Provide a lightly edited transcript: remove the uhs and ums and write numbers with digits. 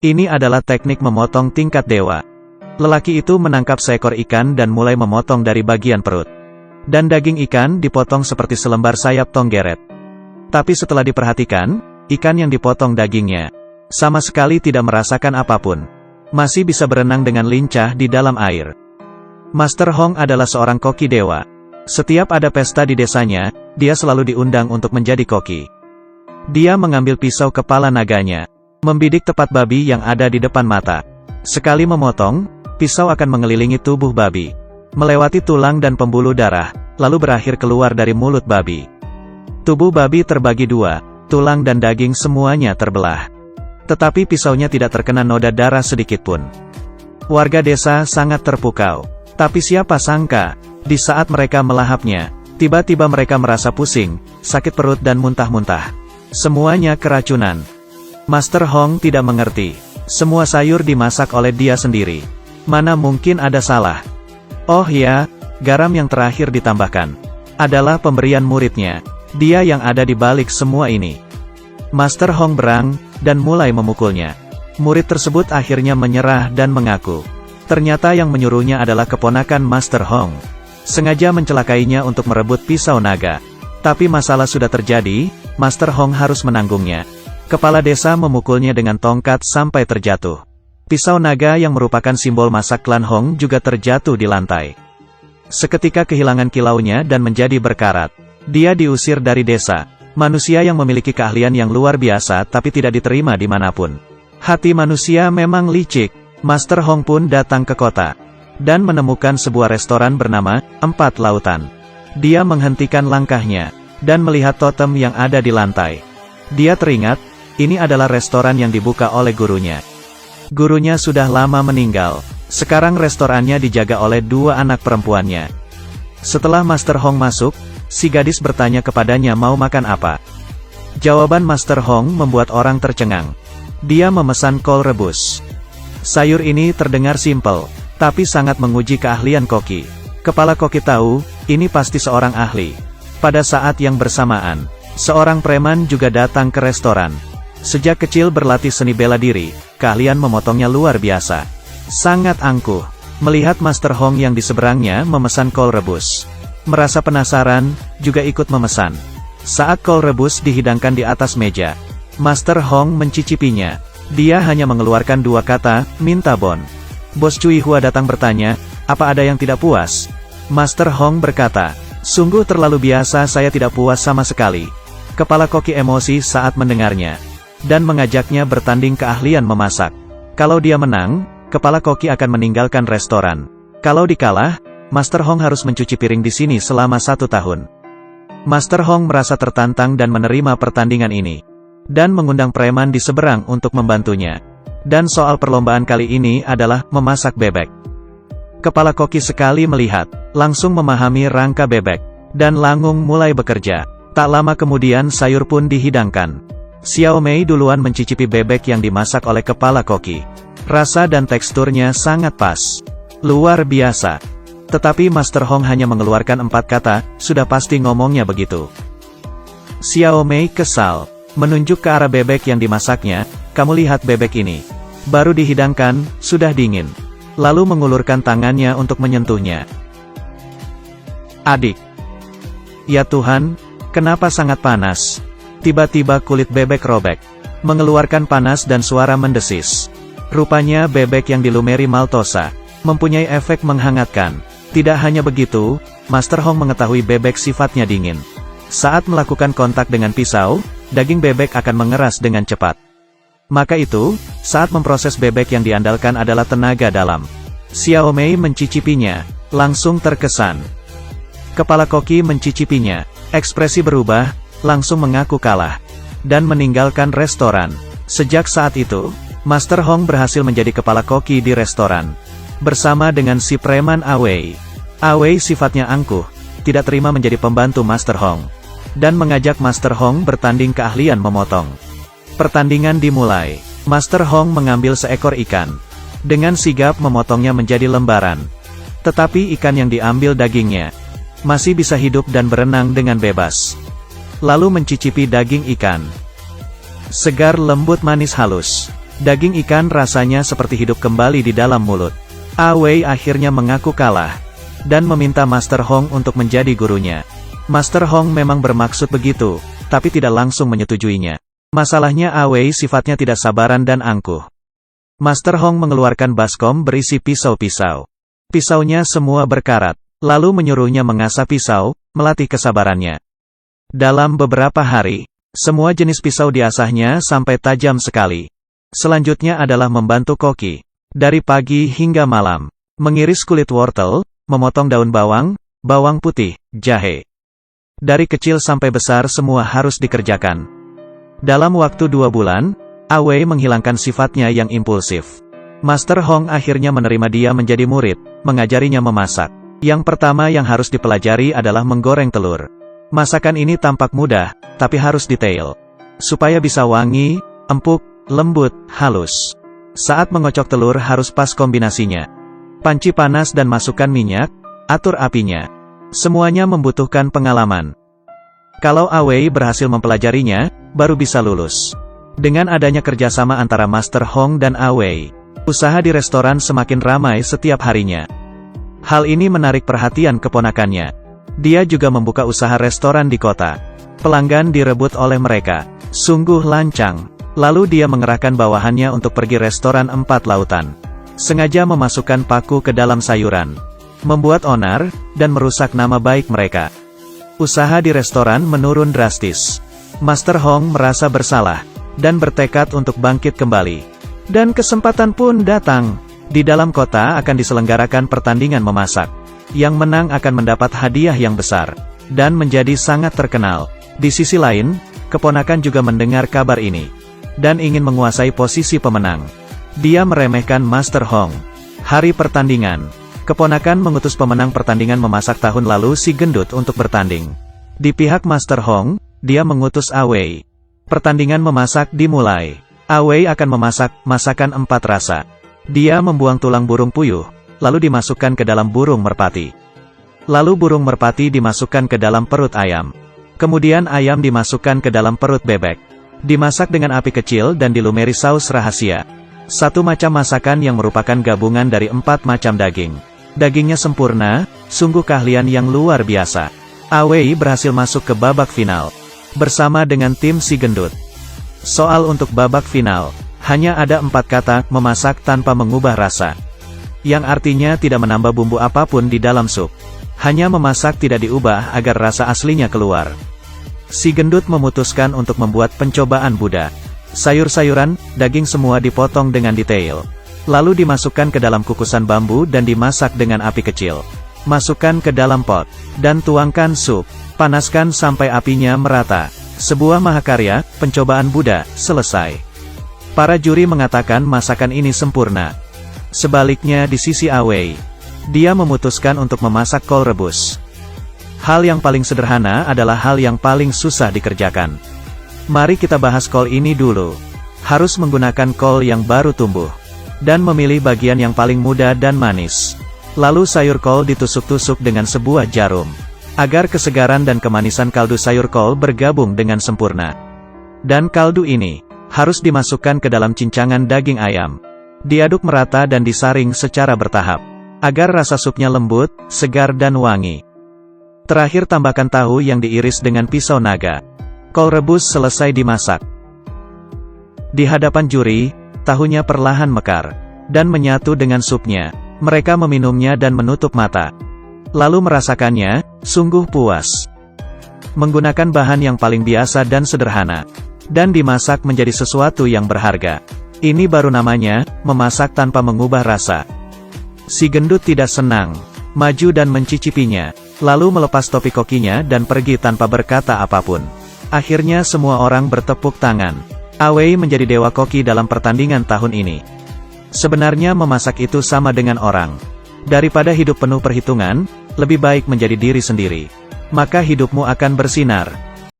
Ini adalah teknik memotong tingkat dewa. Lelaki itu menangkap seekor ikan dan mulai memotong dari bagian perut. Dan daging ikan dipotong seperti selembar sayap tonggeret. Tapi setelah diperhatikan, ikan yang dipotong dagingnya sama sekali tidak merasakan apapun. Masih bisa berenang dengan lincah di dalam air. Master Hong adalah seorang koki dewa. Setiap ada pesta di desanya, dia selalu diundang untuk menjadi koki. Dia mengambil pisau kepala naganya, membidik tepat babi yang ada di depan mata. Sekali memotong, pisau akan mengelilingi tubuh babi, melewati tulang dan pembuluh darah, lalu berakhir keluar dari mulut babi. Tubuh babi terbagi dua, tulang dan daging semuanya terbelah. Tetapi pisaunya tidak terkena noda darah sedikitpun. Warga desa sangat terpukau. Tapi siapa sangka, di saat mereka melahapnya, tiba-tiba mereka merasa pusing, sakit perut dan muntah-muntah. Semuanya keracunan. Master Hong tidak mengerti. Semua sayur dimasak oleh dia sendiri. Mana mungkin ada salah? Oh ya, garam yang terakhir ditambahkan adalah pemberian muridnya. Dia yang ada di balik semua ini. Master Hong berang, dan mulai memukulnya. Murid tersebut akhirnya menyerah dan mengaku. Ternyata yang menyuruhnya adalah keponakan Master Hong. Sengaja mencelakainya untuk merebut pisau naga. Tapi masalah sudah terjadi, Master Hong harus menanggungnya. Kepala desa memukulnya dengan tongkat sampai terjatuh. Pisau naga yang merupakan simbol masa klan Hong juga terjatuh di lantai. Seketika kehilangan kilaunya dan menjadi berkarat. Dia diusir dari desa. Manusia yang memiliki keahlian yang luar biasa tapi tidak diterima dimanapun. Hati manusia memang licik. Master Hong pun datang ke kota. Dan menemukan sebuah restoran bernama Empat Lautan. Dia menghentikan langkahnya. Dan melihat totem yang ada di lantai. Dia teringat, ini adalah restoran yang dibuka oleh gurunya. Gurunya sudah lama meninggal. Sekarang restorannya dijaga oleh dua anak perempuannya. Setelah Master Hong masuk, si gadis bertanya kepadanya mau makan apa. Jawaban Master Hong membuat orang tercengang. Dia memesan kol rebus. Sayur ini terdengar simpel, tapi sangat menguji keahlian koki. Kepala koki tahu, ini pasti seorang ahli. Pada saat yang bersamaan, seorang preman juga datang ke restoran. Sejak kecil berlatih seni bela diri, keahlian memotongnya luar biasa. Sangat angkuh, melihat Master Hong yang di seberangnya memesan kol rebus. Merasa penasaran, juga ikut memesan. Saat kol rebus dihidangkan di atas meja, Master Hong mencicipinya. Dia hanya mengeluarkan dua kata, minta bon. Bos Cui Hua datang bertanya, apa ada yang tidak puas? Master Hong berkata, sungguh terlalu biasa, saya tidak puas sama sekali. Kepala koki emosi saat mendengarnya. Dan mengajaknya bertanding keahlian memasak. Kalau dia menang, kepala koki akan meninggalkan restoran. Kalau dikalah, Master Hong harus mencuci piring di sini selama 1 tahun. Master Hong merasa tertantang dan menerima pertandingan ini. Dan mengundang preman di seberang untuk membantunya. Dan soal perlombaan kali ini adalah memasak bebek. Kepala koki sekali melihat, langsung memahami rangka bebek. Dan Langung mulai bekerja. Tak lama kemudian sayur pun dihidangkan. Xiao Mei duluan mencicipi bebek yang dimasak oleh kepala koki. Rasa dan teksturnya sangat pas. Luar biasa. Tetapi Master Hong hanya mengeluarkan 4 kata, sudah pasti ngomongnya begitu. Xiao Mei kesal, menunjuk ke arah bebek yang dimasaknya, kamu lihat bebek ini. Baru dihidangkan, sudah dingin. Lalu mengulurkan tangannya untuk menyentuhnya. Adik. Ya Tuhan, kenapa sangat panas? Tiba-tiba kulit bebek robek, mengeluarkan panas dan suara mendesis. Rupanya bebek yang dilumeri maltosa, mempunyai efek menghangatkan. Tidak hanya begitu, Master Hong mengetahui bebek sifatnya dingin. Saat melakukan kontak dengan pisau, daging bebek akan mengeras dengan cepat. Maka itu, saat memproses bebek yang diandalkan adalah tenaga dalam. Xiao Mei mencicipinya, langsung terkesan. Kepala koki mencicipinya, ekspresi berubah, langsung mengaku kalah, dan meninggalkan restoran. Sejak saat itu, Master Hong berhasil menjadi kepala koki di restoran. Bersama dengan si preman Awei. Awei sifatnya angkuh, tidak terima menjadi pembantu Master Hong. Dan mengajak Master Hong bertanding keahlian memotong. Pertandingan dimulai. Master Hong mengambil seekor ikan. Dengan sigap memotongnya menjadi lembaran. Tetapi ikan yang diambil dagingnya masih bisa hidup dan berenang dengan bebas. Lalu mencicipi daging ikan. Segar lembut manis halus. Daging ikan rasanya seperti hidup kembali di dalam mulut. Awei akhirnya mengaku kalah, dan meminta Master Hong untuk menjadi gurunya. Master Hong memang bermaksud begitu, tapi tidak langsung menyetujuinya. Masalahnya Awei sifatnya tidak sabaran dan angkuh. Master Hong mengeluarkan baskom berisi pisau-pisau. Pisaunya semua berkarat, lalu menyuruhnya mengasah pisau, melatih kesabarannya. Dalam beberapa hari, semua jenis pisau diasahnya sampai tajam sekali. Selanjutnya adalah membantu koki, dari pagi hingga malam, mengiris kulit wortel, memotong daun bawang, bawang putih, jahe. Dari kecil sampai besar semua harus dikerjakan. Dalam waktu 2 bulan, Awei menghilangkan sifatnya yang impulsif. Master Hong akhirnya menerima dia menjadi murid, mengajarinya memasak. Yang pertama yang harus dipelajari adalah menggoreng telur. Masakan ini tampak mudah, tapi harus detail. Supaya bisa wangi, empuk, lembut, halus. Saat mengocok telur harus pas kombinasinya. Panci panas dan masukkan minyak, atur apinya. Semuanya membutuhkan pengalaman. Kalau Awei berhasil mempelajarinya, baru bisa lulus. Dengan adanya kerjasama antara Master Hong dan Awei, usaha di restoran semakin ramai setiap harinya. Hal ini menarik perhatian keponakannya. Dia juga membuka usaha restoran di kota. Pelanggan direbut oleh mereka. Sungguh lancang. Lalu dia mengerahkan bawahannya untuk pergi restoran 4 lautan. Sengaja memasukkan paku ke dalam sayuran. Membuat onar, dan merusak nama baik mereka. Usaha di restoran menurun drastis. Master Hong merasa bersalah, dan bertekad untuk bangkit kembali. Dan kesempatan pun datang. Di dalam kota akan diselenggarakan pertandingan memasak. Yang menang akan mendapat hadiah yang besar, dan menjadi sangat terkenal. Di sisi lain, keponakan juga mendengar kabar ini, dan ingin menguasai posisi pemenang. Dia meremehkan Master Hong. Hari pertandingan, keponakan mengutus pemenang pertandingan memasak tahun lalu si gendut untuk bertanding. Di pihak Master Hong, dia mengutus Awei. Pertandingan memasak dimulai. Awei akan memasak masakan 4 rasa. Dia membuang tulang burung puyuh, lalu dimasukkan ke dalam burung merpati. Lalu burung merpati dimasukkan ke dalam perut ayam. Kemudian ayam dimasukkan ke dalam perut bebek. Dimasak dengan api kecil dan dilumuri saus rahasia. Satu macam masakan yang merupakan gabungan dari 4 macam daging. Dagingnya sempurna, sungguh keahlian yang luar biasa. Awei berhasil masuk ke babak final, bersama dengan tim si gendut. Soal untuk babak final, hanya ada 4 kata, memasak tanpa mengubah rasa. Yang artinya tidak menambah bumbu apapun di dalam sup. Hanya memasak tidak diubah agar rasa aslinya keluar. Si gendut memutuskan untuk membuat pencobaan Buddha. Sayur-sayuran, daging semua dipotong dengan detail. Lalu dimasukkan ke dalam kukusan bambu dan dimasak dengan api kecil. Masukkan ke dalam pot, dan tuangkan sup. Panaskan sampai apinya merata. Sebuah mahakarya, pencobaan Buddha, selesai. Para juri mengatakan masakan ini sempurna. Sebaliknya di sisi Awei, dia memutuskan untuk memasak kol rebus. Hal yang paling sederhana adalah hal yang paling susah dikerjakan. Mari kita bahas kol ini dulu. Harus menggunakan kol yang baru tumbuh, dan memilih bagian yang paling muda dan manis. Lalu sayur kol ditusuk-tusuk dengan sebuah jarum, agar kesegaran dan kemanisan kaldu sayur kol bergabung dengan sempurna. Dan kaldu ini harus dimasukkan ke dalam cincangan daging ayam. Diaduk merata dan disaring secara bertahap, agar rasa supnya lembut, segar dan wangi. Terakhir tambahkan tahu yang diiris dengan pisau naga. Kol rebus selesai dimasak. Di hadapan juri, tahunya perlahan mekar, dan menyatu dengan supnya. Mereka meminumnya dan menutup mata. Lalu merasakannya, sungguh puas. Menggunakan bahan yang paling biasa dan sederhana, dan dimasak menjadi sesuatu yang berharga. Ini baru namanya, memasak tanpa mengubah rasa. Si gendut tidak senang, maju dan mencicipinya, lalu melepas topi kokinya dan pergi tanpa berkata apapun. Akhirnya semua orang bertepuk tangan. Awei menjadi dewa koki dalam pertandingan tahun ini. Sebenarnya memasak itu sama dengan orang. Daripada hidup penuh perhitungan, lebih baik menjadi diri sendiri. Maka hidupmu akan bersinar.